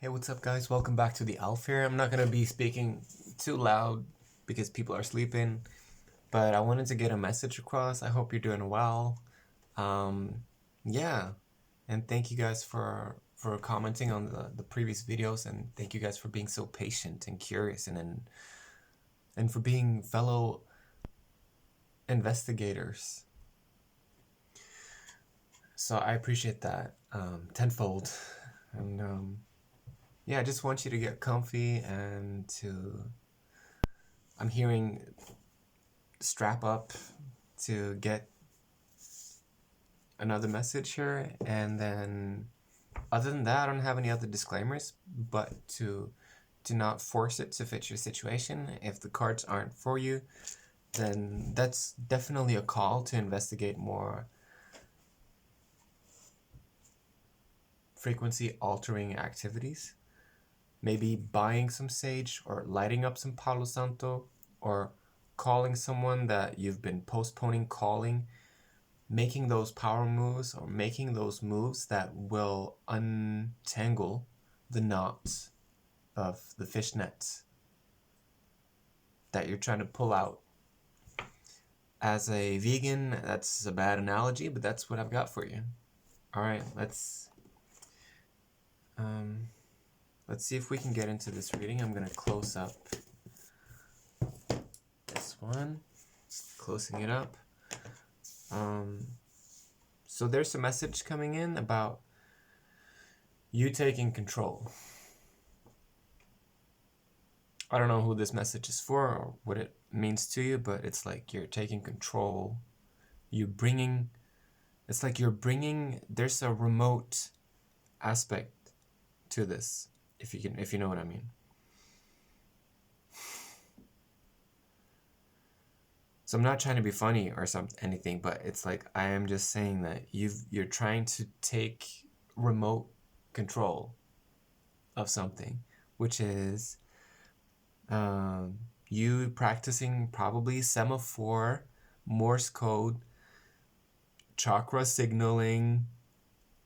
Hey, what's up guys? Welcome back to the Alpha here. I'm not going to be speaking too loud because people are sleeping, but I wanted to get a message across. I hope you're doing well. Yeah, and thank you guys for commenting on the previous videos, and thank you guys for being so patient and curious and for being fellow investigators. So I appreciate that tenfold. And yeah, I just want you to get comfy and I'm hearing strap up to get another message here, and then other than that I don't have any other disclaimers, but to not force it to fit your situation. If the cards aren't for you, then that's definitely a call to investigate more frequency altering activities. Maybe buying some sage, or lighting up some Palo Santo, or calling someone that you've been postponing calling, making those power moves, or making those moves that will untangle the knots of the fishnet that you're trying to pull out. As a vegan, that's a bad analogy, but that's what I've got for you. All right, let's see if we can get into this reading. I'm gonna close up this one, closing it up. So there's a message coming in about you taking control. I don't know who this message is for or what it means to you, but it's like you're taking control. It's like you're bringing, there's a remote aspect to this, if you know what I mean. So I'm not trying to be funny or anything, but it's like I am just saying that you're trying to take remote control of something, which is you practicing probably semaphore, Morse code, chakra signaling,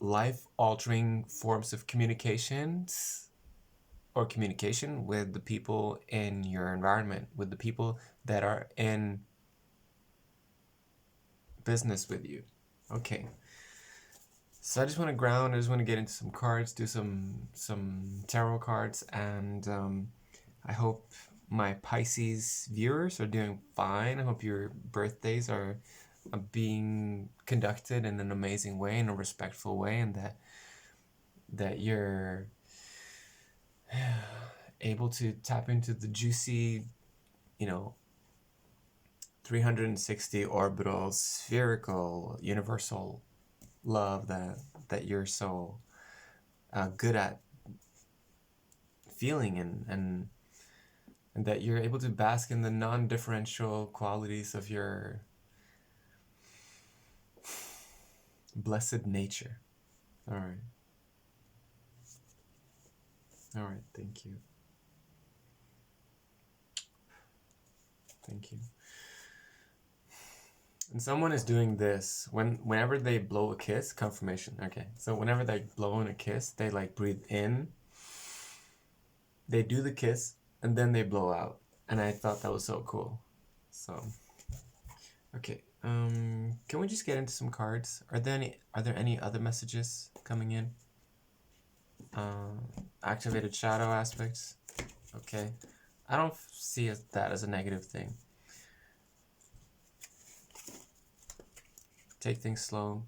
life-altering forms of communications or communication with the people in your environment, with the people that are in business with you. Okay. So I just want to ground, I just want to get into some cards, do some tarot cards, and I hope my Pisces viewers are doing fine. I hope your birthdays are being conducted in an amazing way, in a respectful way, and that you're able to tap into the juicy, 360 orbital, spherical, universal love that you're so good at feeling, and that you're able to bask in the non-differential qualities of your blessed nature. All right. All right. Thank you. Thank you. And someone is doing this whenever they blow a kiss, confirmation. Okay. So whenever they blow in a kiss, they like breathe in, they do the kiss, and then they blow out. And I thought that was so cool. So, okay. Can we just get into some cards? Are there any other messages coming in? Activated shadow aspects. Okay. I don't see that as a negative thing. Take things slow.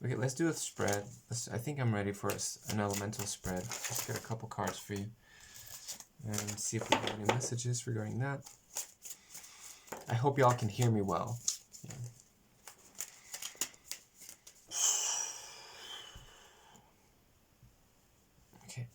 Okay, let's do a spread. I think I'm ready for an elemental spread. Let's get a couple cards for you and see if we have any messages regarding that. I hope y'all can hear me well. Yeah. Okay.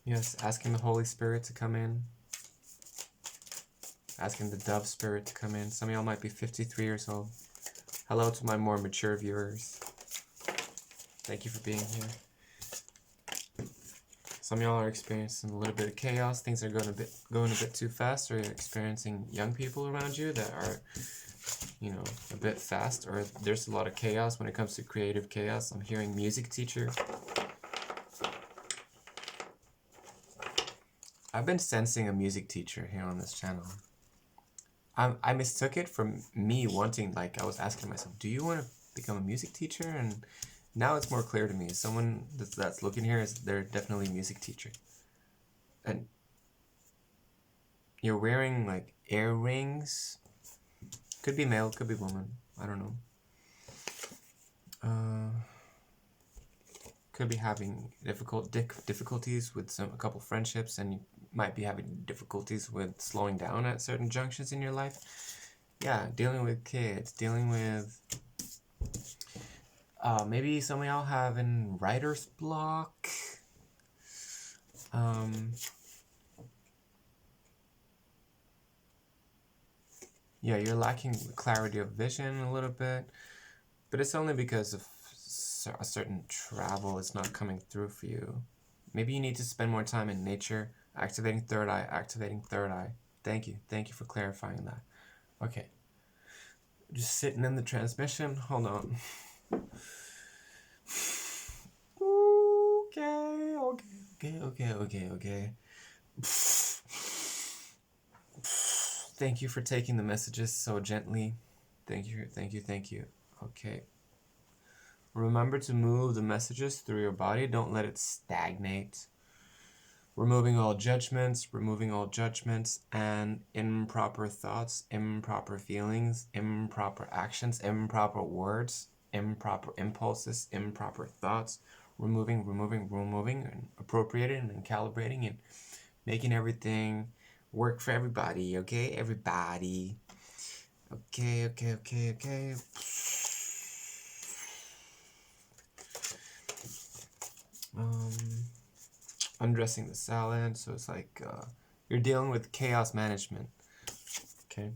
Yes, asking the Holy Spirit to come in. Asking the Dove Spirit to come in. Some of y'all might be 53 years old. Hello to my more mature viewers. Thank you for being here. Some of y'all are experiencing a little bit of chaos. Things are going a bit too fast, or you're experiencing young people around you that are, you know, a bit fast, or there's a lot of chaos when it comes to creative chaos. I'm hearing music teacher. I've been sensing a music teacher here on this channel. I mistook it from me wanting, like, I was asking myself, do you want to become a music teacher? And now it's more clear to me. Someone that's looking here is they're definitely a music teacher. And you're wearing like earrings. Could be male, could be woman. I don't know. Could be having difficulties with a couple friendships, and you might be having difficulties with slowing down at certain junctions in your life. Yeah, dealing with kids, dealing with maybe some of y'all having writer's block. Yeah, you're lacking clarity of vision a little bit, but it's only because of a certain travel is not coming through for you. Maybe you need to spend more time in nature, activating third eye, activating third eye. Thank you for clarifying that. Okay. Just sitting in the transmission. Hold on. Okay. Thank you for taking the messages so gently. Thank you. Okay. Remember to move the messages through your body. Don't let it stagnate. Removing all judgments and improper thoughts, improper feelings, improper actions, improper words, improper impulses, improper thoughts. Removing, and appropriating and calibrating and making everything work for everybody, okay? Everybody. Okay. Undressing the salad, so it's like you're dealing with chaos management. Okay,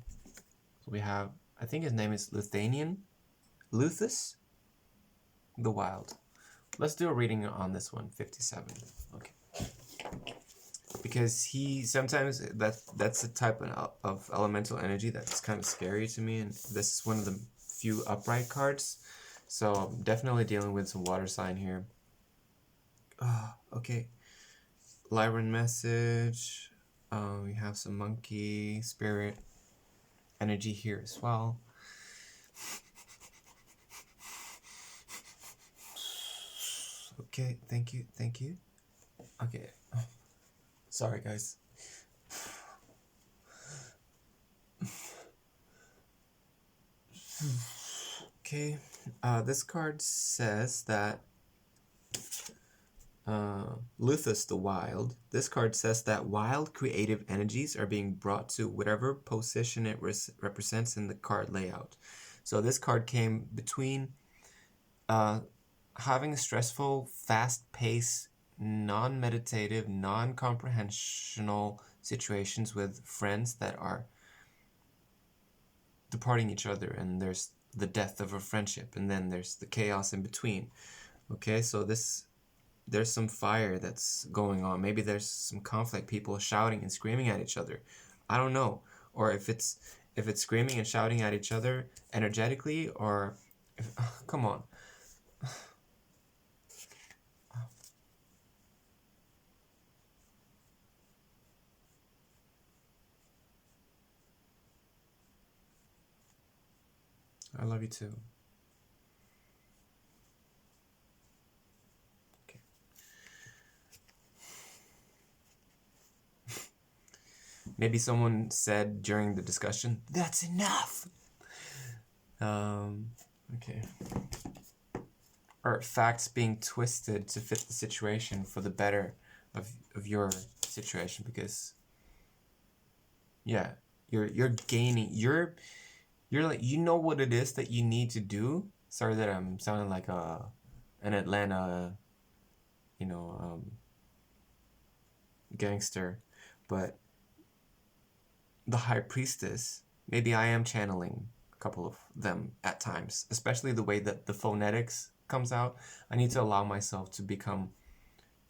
so we have, I think his name is Luthus the Wild. Let's do a reading on this one, 57. Okay, because he sometimes that's a type of elemental energy that's kind of scary to me, and this is one of the few upright cards, so I'm definitely dealing with some water sign here. Okay. Lyran message. We have some monkey spirit energy here as well. Okay, thank you. Okay. Sorry, guys. Okay. This card says that Luthus the Wild. This card says that wild creative energies are being brought to whatever position it represents in the card layout. So this card came between having stressful, fast-paced, non-meditative, non-comprehensional situations with friends that are departing each other, and there's the death of a friendship, and then there's the chaos in between. Okay, so there's some fire that's going on. Maybe there's some conflict, people shouting and screaming at each other. I don't know. Or if it's screaming and shouting at each other energetically, or come on. I love you too. Okay. Maybe someone said during the discussion, "That's enough." Okay. Or facts being twisted to fit the situation for the better of your situation, because yeah, you're gaining, you're like, you know what it is that you need to do. Sorry that I'm sounding like an Atlanta, gangster, but the High Priestess, maybe I am channeling a couple of them at times, especially the way that the phonetics comes out. I need to allow myself to become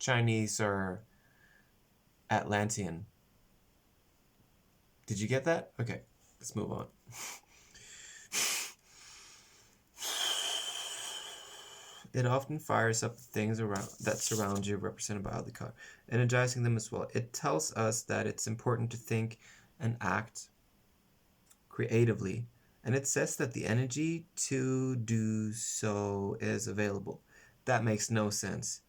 Chinese or Atlantean. Did you get that? Okay, let's move on. It often fires up the things around that surround you, represented by the card, energizing them as well. It tells us that it's important to think and act creatively, and it says that the energy to do so is available. That makes no sense.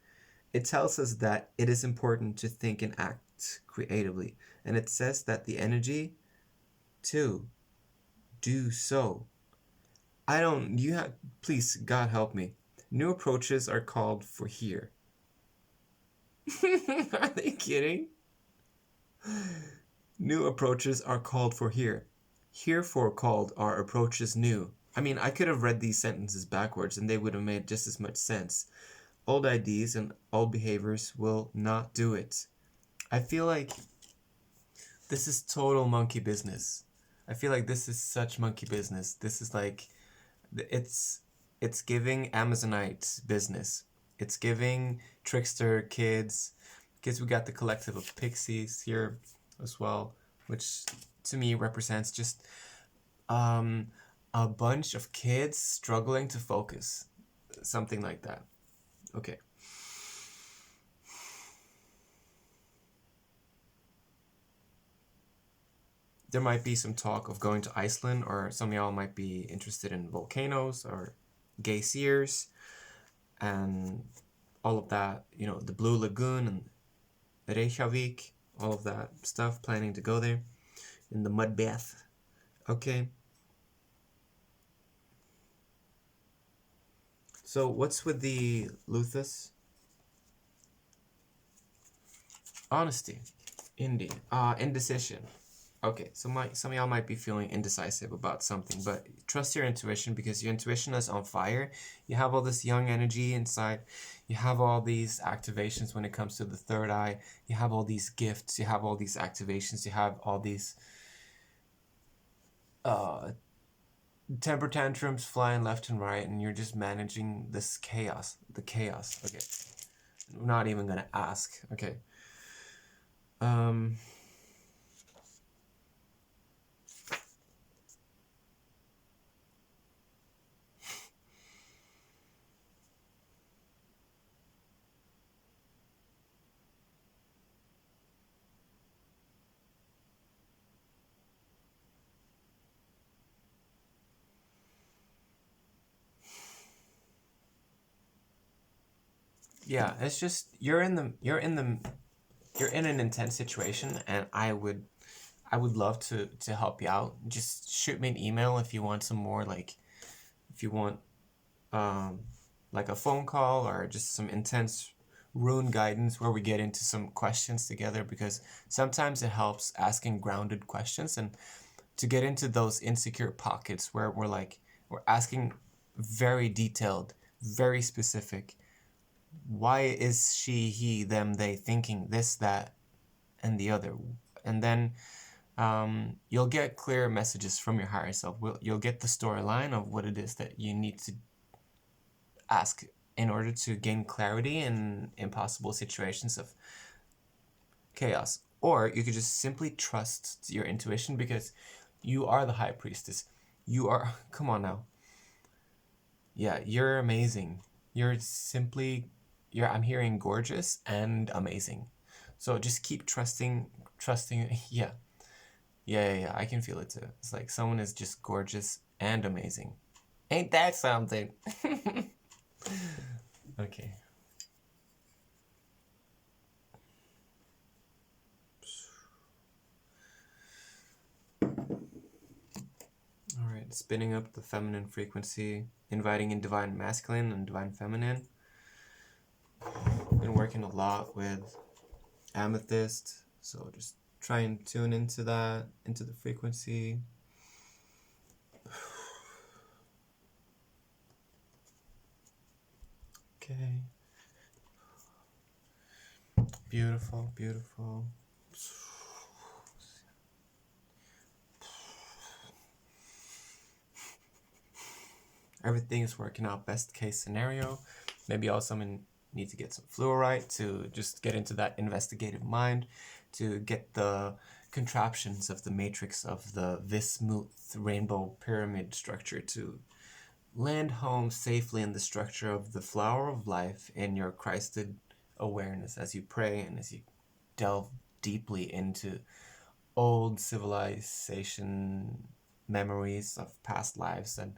It tells us that it is important to think and act creatively, and it says that the energy to do so. Please, God help me. New approaches are called for here. Are they kidding? New approaches are called for here. Herefore called are approaches new. I mean, I could have read these sentences backwards and they would have made just as much sense. Old ideas and old behaviors will not do it. I feel like this is total monkey business. I feel like this is such monkey business. This is like, it's giving Amazonite business. It's giving trickster kids. Because we got the collective of pixies here as well, which to me represents just a bunch of kids struggling to focus. Something like that. Okay. There might be some talk of going to Iceland, or some of y'all might be interested in volcanoes or geysers and all of that, you know, the Blue Lagoon and Reykjavik, all of that stuff, planning to go there in the mud bath. Okay. So what's with the Luthus? Honesty. Indecision. Okay, so some of y'all might be feeling indecisive about something, but trust your intuition, because your intuition is on fire. You have all this young energy inside. You have all these activations when it comes to the third eye. You have all these gifts. You have all these activations. You have all these temper tantrums flying left and right, and you're just managing this chaos. The chaos. Okay. I'm not even gonna ask. Okay. Yeah, it's just you're in an intense situation, and I would love to help you out. Just shoot me an email if you want some more, like if you want like a phone call or just some intense rune guidance where we get into some questions together, because sometimes it helps asking grounded questions and to get into those insecure pockets where we're asking very detailed, very specific. Why is she, he, them, they thinking this, that, and the other? And then you'll get clear messages from your higher self. You'll get the storyline of what it is that you need to ask in order to gain clarity in impossible situations of chaos. Or you could just simply trust your intuition, because you are the high priestess. You are, come on now. Yeah, you're amazing. I'm hearing gorgeous and amazing. So just keep trusting. Yeah. Yeah, I can feel it too. It's like someone is just gorgeous and amazing. Ain't that something? Okay. All right, spinning up the feminine frequency, inviting in divine masculine and divine feminine. Been working a lot with amethyst, so just try and tune into that, into the frequency. Okay. Beautiful, beautiful. Everything is working out best case scenario. Maybe also need to get some fluorite to just get into that investigative mind. to get the contraptions of the matrix of the Vismuth rainbow pyramid structure to land home safely in the structure of the flower of life in your Christed awareness as you pray and as you delve deeply into old civilization memories of past lives, and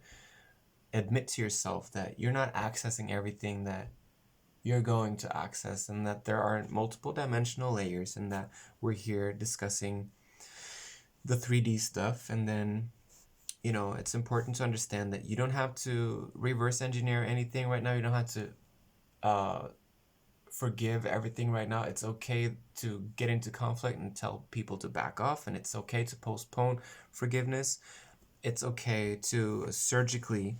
admit to yourself that you're not accessing everything that you're going to access, and that there are multiple dimensional layers, and that we're here discussing the 3D stuff. And then, you know, it's important to understand that you don't have to reverse engineer anything right now. You don't have to forgive everything right now. It's okay to get into conflict and tell people to back off, and it's okay to postpone forgiveness. It's okay to surgically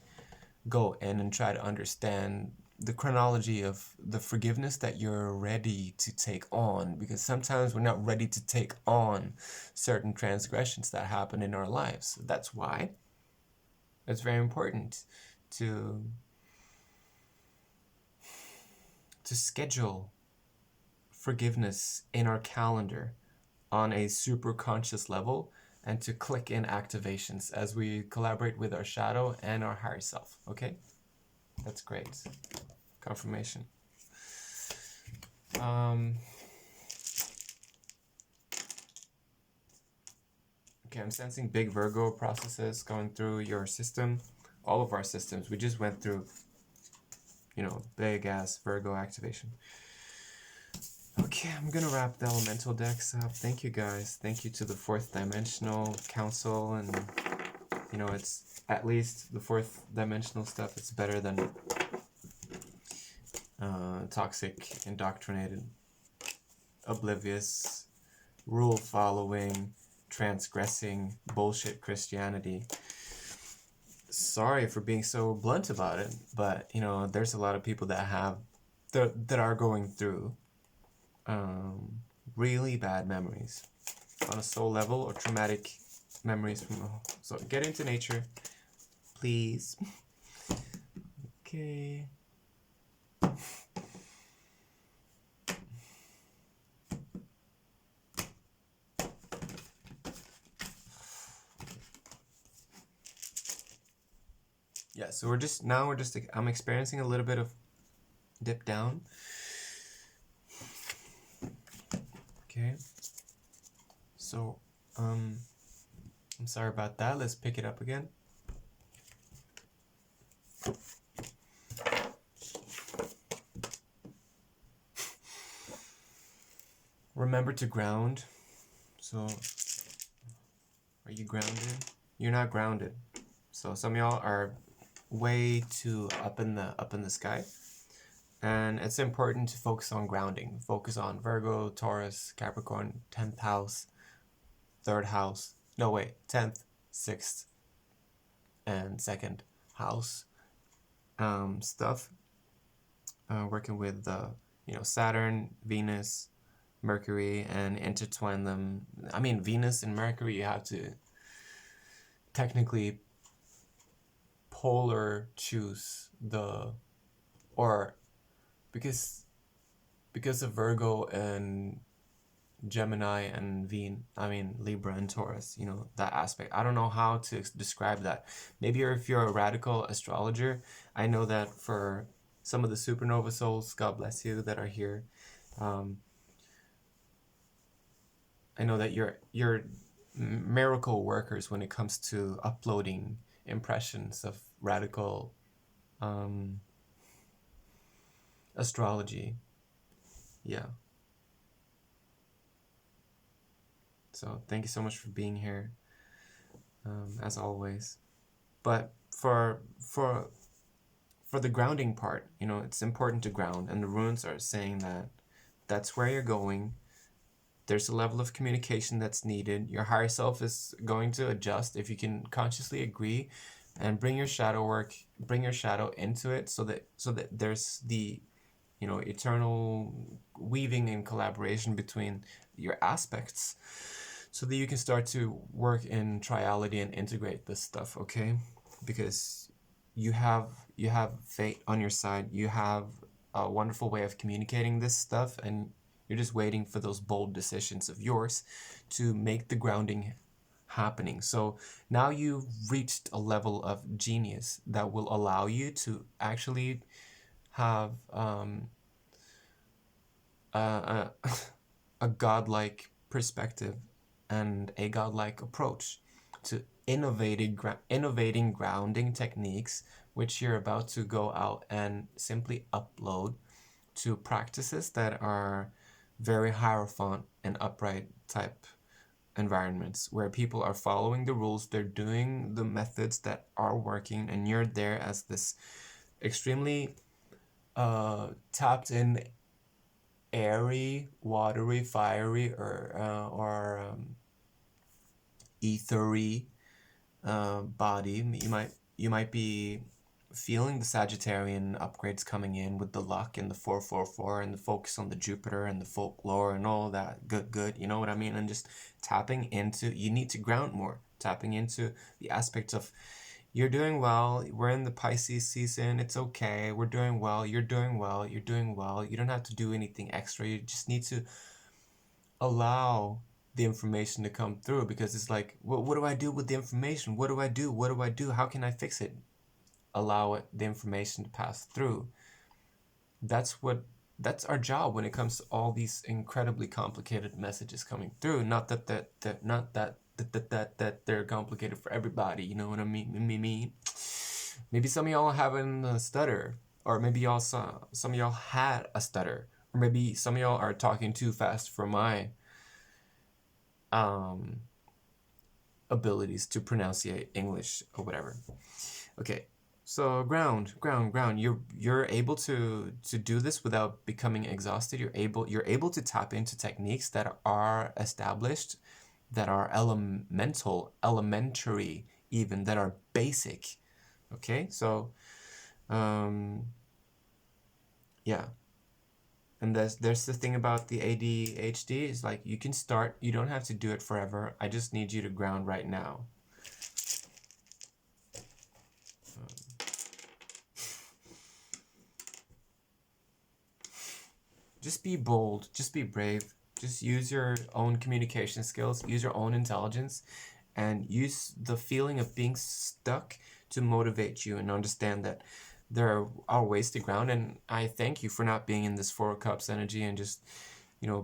go in and try to understand the chronology of the forgiveness that you're ready to take on, because sometimes we're not ready to take on certain transgressions that happen in our lives. That's why it's very important to schedule forgiveness in our calendar on a super conscious level, and to click in activations as we collaborate with our shadow and our higher self. Okay, that's great. Confirmation. Okay, I'm sensing big Virgo processes going through your system, all of our systems. We just went through, you know, big ass Virgo activation. Okay, I'm gonna wrap the elemental decks up. Thank you guys. Thank you to the fourth dimensional council, and you know, it's at least the fourth dimensional stuff. It's better than toxic, indoctrinated, oblivious, rule following, transgressing bullshit Christianity. Sorry for being so blunt about it, but you know, there's a lot of people that have that are going through really bad memories on a soul level, or traumatic memories from so get into nature, please. Okay. Yeah, so we're just I'm experiencing a little bit of dip down. Okay. So I'm sorry about that. Let's pick it up again. Remember to ground. So are you grounded? You're not grounded. So some of y'all are way too up in the sky. And it's important to focus on grounding. Focus on Virgo, Taurus, Capricorn, 10th house, 3rd house. No, wait, 10th, 6th, and 2nd house stuff. Working with you know, Saturn, Venus, Mercury, and intertwine them. I mean, Venus and Mercury, you have to technically polar choose or because of Virgo and Gemini and Libra and Taurus, you know, that aspect. I don't know how to describe that. Maybe if you're a radical astrologer, I know that for some of the supernova souls, God bless you, that are here, I know that you're miracle workers when it comes to uploading impressions of radical astrology. Yeah. So thank you so much for being here, as always. But for the grounding part, you know, it's important to ground, and the runes are saying that that's where you're going. There's a level of communication that's needed. Your higher self is going to adjust if you can consciously agree and bring your shadow work, bring your shadow into it, so that there's the, you know, eternal weaving and collaboration between your aspects, so that you can start to work in triality and integrate this stuff, okay? Because you have fate on your side. You have a wonderful way of communicating this stuff, and You're just waiting for those bold decisions of yours to make the grounding happening. So now you've reached a level of genius that will allow you to actually have a, a godlike perspective and a godlike approach to innovating grounding techniques, which you're about to go out and simply upload to practices that are very hierophant and upright type environments where people are following the rules, they're doing the methods that are working, and you're there as this extremely tapped in, airy, watery, fiery, or ethery body. You might be feeling the Sagittarian upgrades coming in with the luck and the 444 and the focus on the Jupiter and the folklore and all that good, you know what I mean? And just tapping into, you need to ground more, tapping into the aspects of you're doing well, we're in the Pisces season, it's okay, we're doing well, you're doing well, you're doing well, you don't have to do anything extra, you just need to allow the information to come through, because it's like, what do I do with the information? What do I do? What do I do? How can I fix it? Allow the information to pass through. That's our job when it comes to all these incredibly complicated messages coming through. Not that they're complicated for everybody. You know what I mean? Maybe some of y'all having a stutter, or maybe some of y'all had a stutter, or maybe some of y'all are talking too fast for my abilities to pronunciate English or whatever. Okay, so ground. You're able to do this without becoming exhausted. You're able to tap into techniques that are established, that are elementary, even that are basic. Okay, so yeah. And there's the thing about the ADHD is like, you can start, you don't have to do it forever. I just need you to ground right now. Just be bold, just be brave, just use your own communication skills, use your own intelligence, and use the feeling of being stuck to motivate you and understand that there are ways to ground. And I thank you for not being in this Four of Cups energy and just,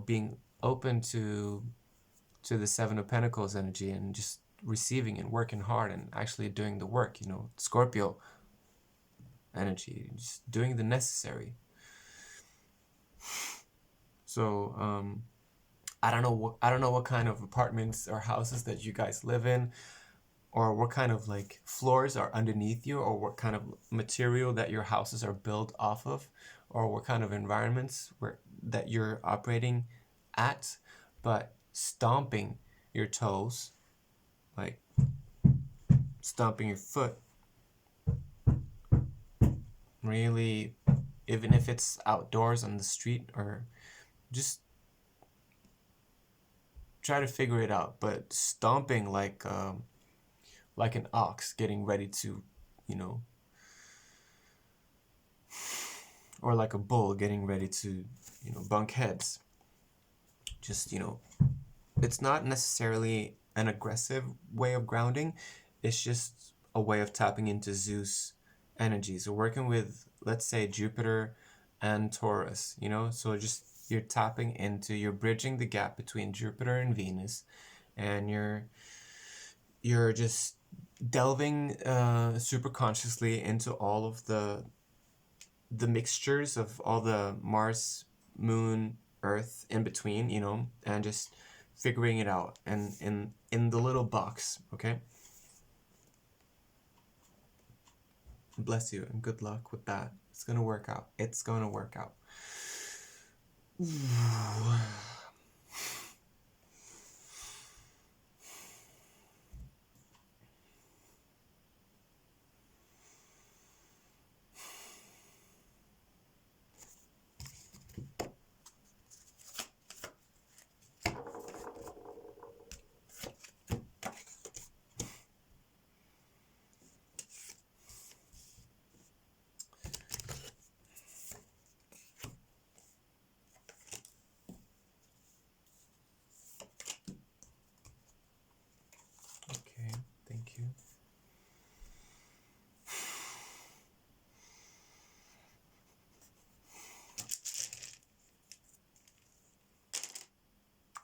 being open to the Seven of Pentacles energy and just receiving and working hard and actually doing the work, Scorpio energy, just doing the necessary. So I don't know what kind of apartments or houses that you guys live in, or what kind of like floors are underneath you, or what kind of material that your houses are built off of, or what kind of environments that you're operating at. But stomping your toes, like stomping your foot, really, even if it's outdoors on the street, or just try to figure it out. But stomping like an ox getting ready to, or like a bull getting ready to, bunk heads. Just, it's not necessarily an aggressive way of grounding. It's just a way of tapping into Zeus energy. So working with, let's say, Jupiter and Taurus, so just you're bridging the gap between Jupiter and Venus, and you're just delving super consciously into all of the mixtures of all the Mars, Moon, Earth in between, and just figuring it out and in the little box. Okay, bless you and good luck with that. It's gonna work out. you.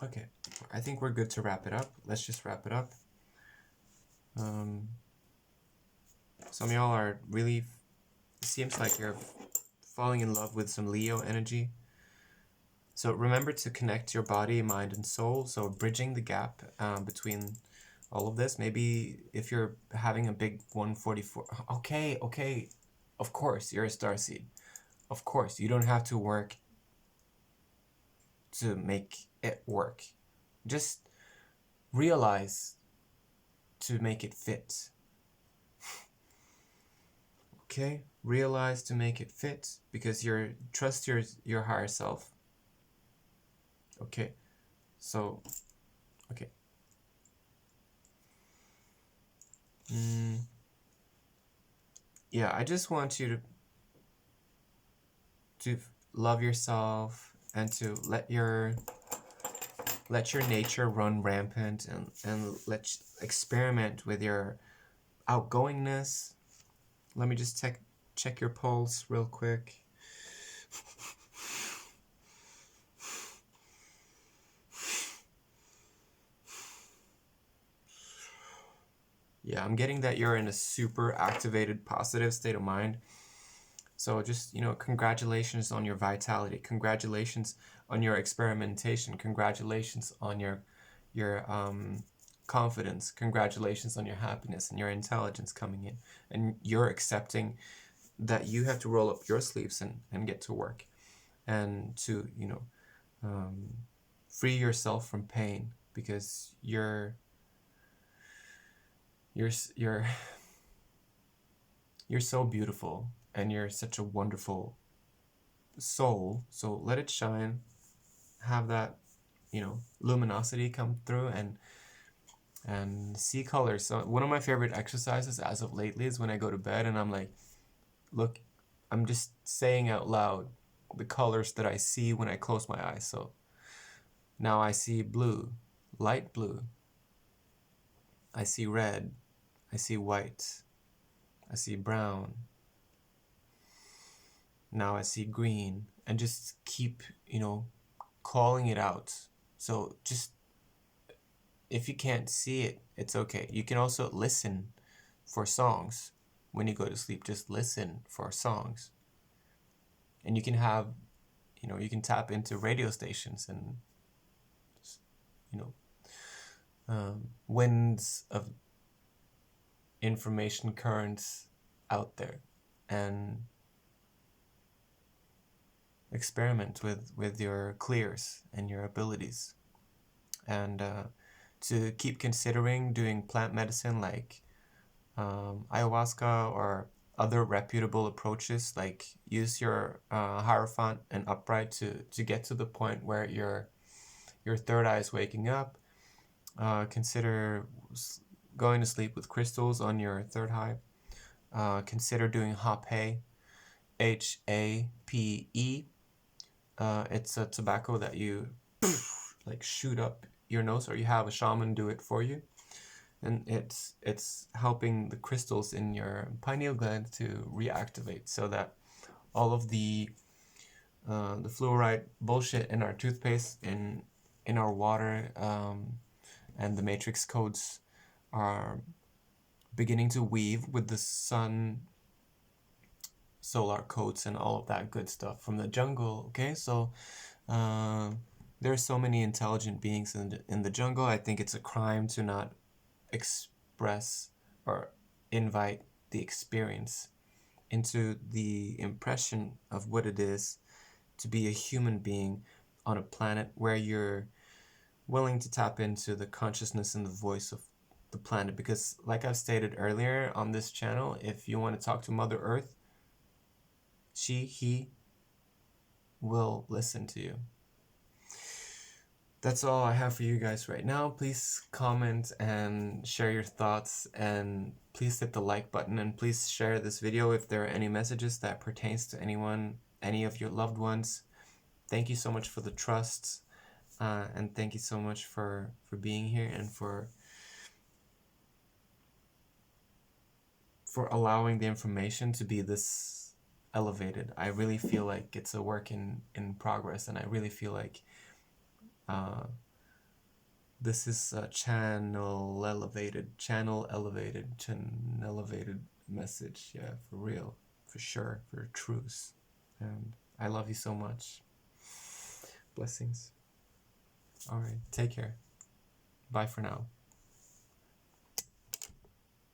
Okay, I think we're good to wrap it up. Let's just wrap it up. Some of y'all are really, seems like you're falling in love with some Leo energy. So remember to connect your body, mind, and soul. So bridging the gap between all of this. Maybe if you're having a big 144, okay, of course, you're a starseed. Of course, you don't have to work to make it work. Just realize to make it fit. Okay? Realize to make it fit, because trust your higher self. Okay? So, okay. Yeah, I just want you to love yourself and to let your nature run rampant, and experiment with your outgoingness. Let me just check your pulse real quick. Yeah, I'm getting that you're in a super activated, positive state of mind. So just, congratulations on your vitality. Congratulations on your experimentation. Congratulations on your confidence. Congratulations on your happiness and your intelligence coming in. And you're accepting that you have to roll up your sleeves and get to work. And to, free yourself from pain, because you're so beautiful, and you're such a wonderful soul. So let it shine. Have that, luminosity come through, and see colors. So one of my favorite exercises as of lately is when I go to bed and I'm like, look, I'm just saying out loud the colors that I see when I close my eyes. So now I see blue, light blue. I see red. I see white. I see brown. Now I see green. And just keep, calling it out. So just, if you can't see it, it's okay. You can also listen for songs when you go to sleep. Just listen for songs. And you can have, you can tap into radio stations and, winds of information currents out there, and experiment with your clears and your abilities. And to keep considering doing plant medicine like ayahuasca or other reputable approaches. Like use your Hierophant and upright to get to the point where your third eye is waking up. Consider going to sleep with crystals on your third eye. Consider doing Hape, Hape. It's a tobacco that you like shoot up your nose, or you have a shaman do it for you, and it's helping the crystals in your pineal gland to reactivate, so that all of the fluoride bullshit in our toothpaste, in our water, and the matrix codes are beginning to weave with the sun, solar codes, and all of that good stuff from the jungle. Okay, so there are so many intelligent beings in the jungle. I think it's a crime to not express or invite the experience into the impression of what it is to be a human being on a planet where you're willing to tap into the consciousness and the voice of the planet. Because like I've stated earlier on this channel, if you want to talk to Mother Earth, he will listen to you. That's all I have for you guys right now. Please comment and share your thoughts, and please hit the like button, and please share this video if there are any messages that pertains to anyone, any of your loved ones. Thank you so much for the trust, and thank you so much for being here, and for for allowing the information to be this elevated. I really feel like it's a work in progress, and I really feel like this is a channel elevated message. Yeah, for real, for sure, for truth. And I love you so much. Blessings. All right, take care. Bye for now.